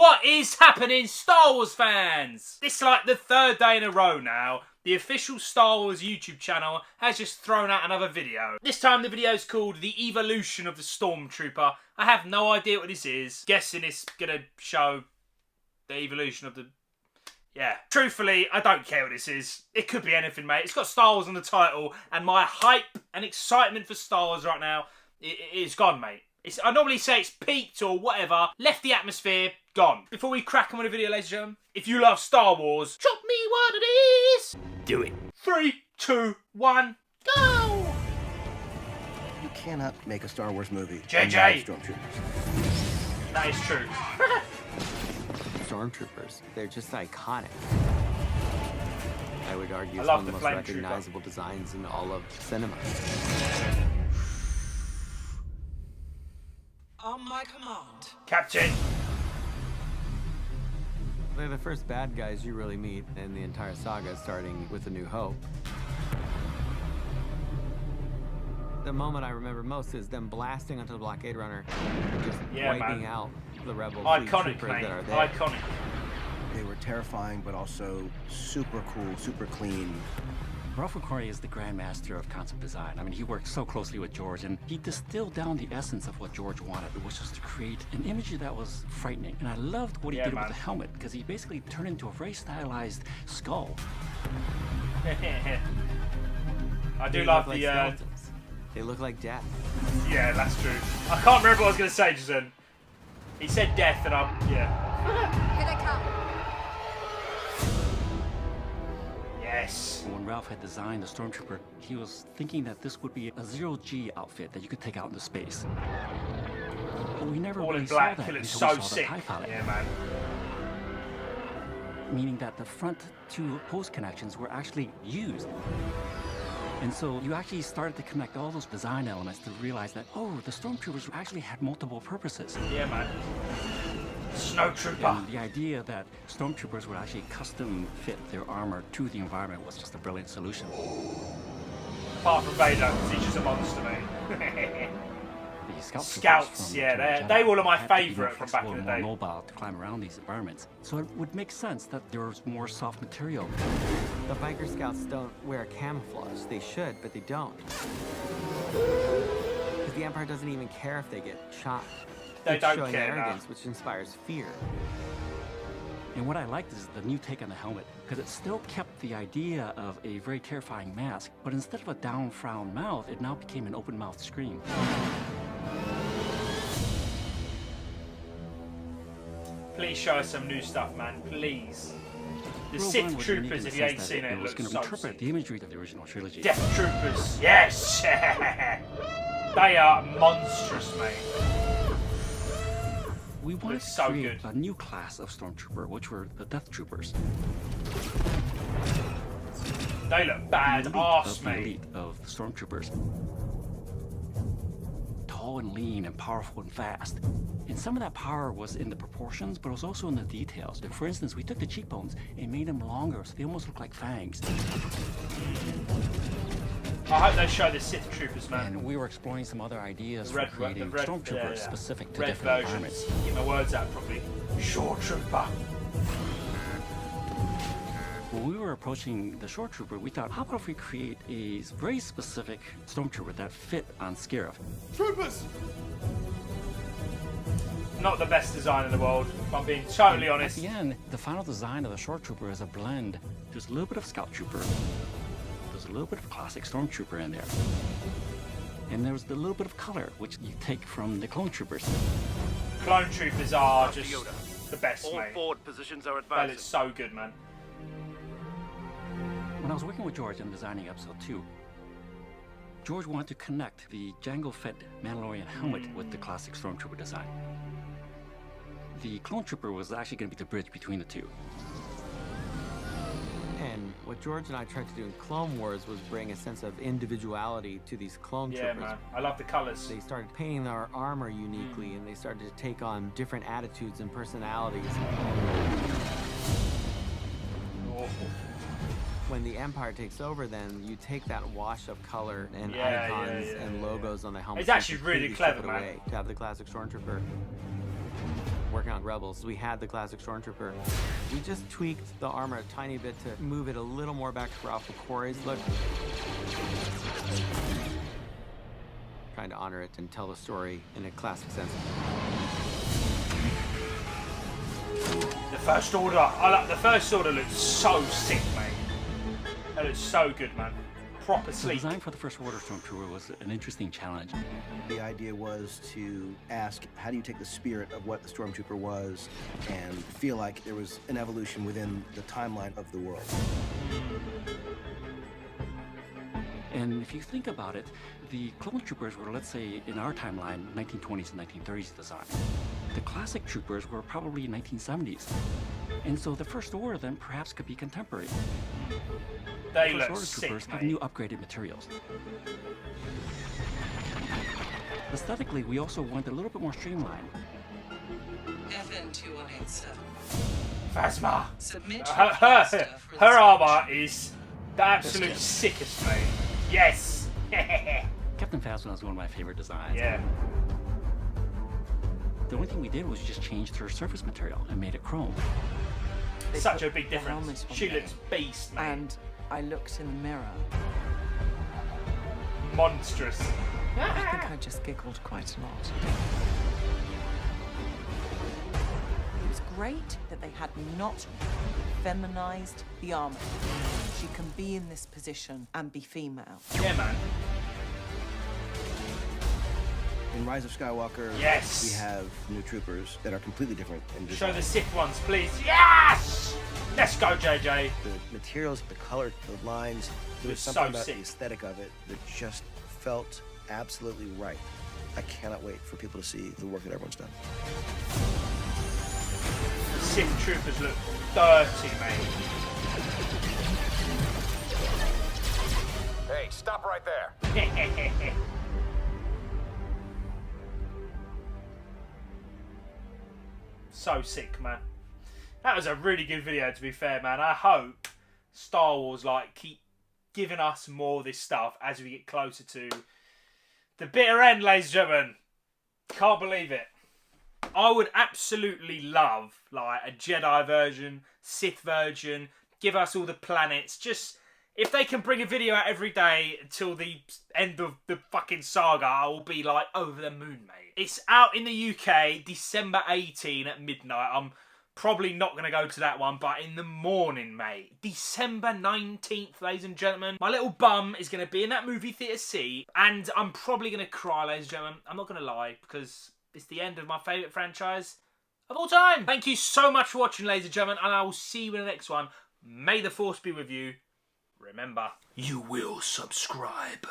What is happening, Star Wars fans? This is like the third day in a row now. The official Star Wars YouTube channel has just thrown out another video. This time the video is called The Evolution of the Stormtrooper. I have no idea what this is. Guessing it's gonna show the evolution of the... Yeah. Truthfully, I don't care what this is. It could be anything, mate. It's got Star Wars on the title, and my hype and excitement for Star Wars right now is gone, mate. I normally say it's peaked or whatever, left the atmosphere, gone. Before we crack on with the video, ladies and gentlemen, if you love Star Wars, drop me what it is. Do it. 3, 2, 1, go! You cannot make a Star Wars movie. JJ. Stormtroopers. That is true. Stormtroopers, they're just iconic. I would argue I it's love one of the the most flame recognizable designs in all of cinema. On my command. Captain. They're the first bad guys you really meet in the entire saga, starting with A New Hope. The moment I remember most is them blasting onto the blockade runner, just wiping out the rebel fleet Iconic, troopers mate. that are there. Iconic. They were terrifying, but also super cool, super clean. Ralph McQuarrie is the grandmaster of concept design. I mean, he worked so closely with George, and he distilled down the essence of what George wanted, which was to create an imagery that was frightening. And I loved what he did with the helmet, because he basically turned into a very stylized skull. I do They love look like the... skeletons. They look like death. Yeah, that's true. I can't remember what I was going to say, Jason. He said death, and I'm... Yeah. Here they come. Yes. When Ralph had designed the Stormtrooper, he was thinking that this would be a zero-G outfit that you could take out into space. But we never All really in black, saw that feeling until so we saw sick. the TIE Pilot. Yeah, man. Meaning that the front two hose connections were actually used. And so you actually started to connect all those design elements to realize that, oh, the Stormtroopers actually had multiple purposes. Yeah, man. Snowtrooper. And the idea that Stormtroopers would actually custom fit their armor to the environment was just a brilliant solution. Apart from Vader, because he's just a monster, mate. The Scouts, yeah, they were my favourite from back in the day. More mobile to climb around these environments. So it would make sense that there was more soft material. The biker scouts don't wear camouflage. They should, but they don't. Because the Empire doesn't even care if they get shot. They It's don't showing care, arrogance, no. which inspires fear. And what I liked is the new take on the helmet, because it still kept the idea of a very terrifying mask, but instead of a down frown mouth, it now became an open mouthed scream. Please show us some new stuff, man. Please. The Rogue Sith One was Troopers, unique in the if you sense ain't that seen it, it was looks going to so interpret sick. the imagery of the original trilogy. Death Troopers, yes! They are monstrous, mate. We wanted Looks to so create good. a new class of Stormtrooper, which were the Death Troopers. They look bad arse, The mate. elite of the Stormtroopers. Tall and lean and powerful and fast. And some of that power was in the proportions, but it was also in the details. For instance, we took the cheekbones and made them longer, so they almost look like fangs. I hope they show the Sith Troopers, man. And we were exploring some other ideas The for creating red- Stormtroopers yeah. specific to Red different versions. environments. Get my words out properly. Shore Trooper. When we were approaching the Shore Trooper, we thought, how about if we create a very specific Stormtrooper that fit on Scarif? Troopers! Not the best design in the world, if I'm being totally honest. At the end, the final design of the Shore Trooper is a blend. There's a little bit of Scout Trooper. There's a little bit of classic Stormtrooper in there. And there's a little bit of color, which you take from the Clone Troopers. Clone Troopers are just the best, All mate. forward positions are That advancing. is so good, man. When I was working with George on designing Episode 2, George wanted to connect the Jango Fett Mandalorian helmet with the classic Stormtrooper design. The Clone Trooper was actually going to be the bridge between the two. And what George and I tried to do in Clone Wars was bring a sense of individuality to these clone Yeah, troopers. man. I love the colours. They started painting their armor uniquely, and they started to take on different attitudes and personalities. When the Empire takes over, then you take that wash of color and icons and logos on the helmet. It's actually really clever, man. To have the classic Stormtrooper working on Rebels, we had the classic Stormtrooper. We just tweaked the armor a tiny bit to move it a little more back to Ralph McQuarrie's look. Trying to honor it and tell the story in a classic sense. The First Order. The First Order looks so sick, mate. That looks so good, man. Proper The sleek. design for the First Order Stormtrooper was an interesting challenge. The idea was to ask, how do you take the spirit of what the Stormtrooper was and feel like there was an evolution within the timeline of the world? And if you think about it, the clone troopers were, let's say, in our timeline, 1920s and 1930s design. The classic troopers were probably 1970s. And so the First Order then perhaps could be contemporary. They First look Order sick, troopers have mate. new upgraded materials. Aesthetically, we also went a little bit more streamlined. FN 2187. Phasma. Submit your Her stuff for the armor is the absolute sickest, mate. Yes. Captain Phasma is one of my favorite designs. Yeah. The only thing we did was just change her surface material and made it chrome. Such a big the helmet difference. on She there. looks beast, mate. And I looked in the mirror. Monstrous. I think I just giggled quite a lot. It was great that they had not feminized the armor. She can be in this position and be female. Yeah, man. In Rise of Skywalker, Yes. we have new troopers that are completely different in Show design. the Sith ones, please. Yes! Let's go, JJ. The materials, the color, the lines, there was It's so something about sick. the aesthetic of it that just felt absolutely right. I cannot wait for people to see the work that everyone's done. The Sith troopers look dirty, mate. Hey, stop right there. So sick, man. That was a really good video, to be fair, man. I hope Star Wars keep giving us more of this stuff as we get closer to the bitter end, ladies and gentlemen. Can't believe it. I would absolutely love a Jedi version, Sith version. Give us all the planets. Just if they can bring a video out every day until the end of the fucking saga, I will be over the moon, mate. It's out in the UK December 18 at midnight. I'm probably not going to go to that one, but in the morning, mate. December 19th, ladies and gentlemen. My little bum is going to be in that movie theatre seat, and I'm probably going to cry, ladies and gentlemen. I'm not going to lie, because it's the end of my favourite franchise of all time. Thank you so much for watching, ladies and gentlemen, and I will see you in the next one. May the Force be with you. Remember, you will subscribe.